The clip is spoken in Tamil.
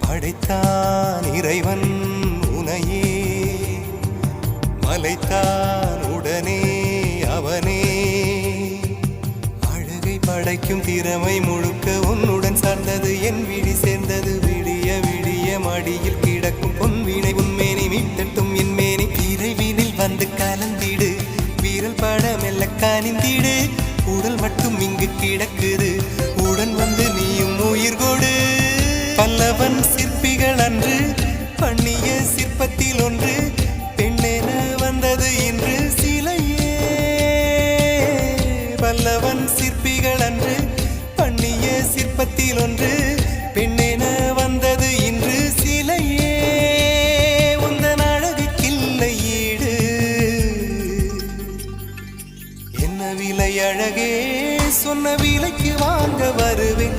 படைத்தான் இறைவன் உனையே, மலைத்தான் உடனே அவனே. அழகை படைக்கும் திறமை முழுக்க உன்னுடன் சார்ந்தது, என் விழி சேர்ந்தது. விடிய விடிய மடியில் கிடக்கும் பொன்வினை உன்மேனி மீட்டட்டும் என் மேனி. இறைவினில் வந்து கலந்திடு, வீரல் பட மெல்ல காணிந்திடு. உடல் மட்டும் இங்கு கிடக்குது, உடன் வந்து நீயும் உயிர் கொடு. பல்லவன் சிற்பிகள் அன்று பண்ணிய சிற்பத்தில் ஒன்று, பெண்ணென வந்தது இன்று சிலையே. பல்லவன் சிற்பிகள் அன்று பண்ணிய சிற்பத்தில் ஒன்று, பெண்ணென வந்தது இன்று சிலையே. உந்தன் அழகுக்கில்லை ஈடு, என்ன விலை அழகே, சொன்ன விலைக்கு வாங்க வருவேன்.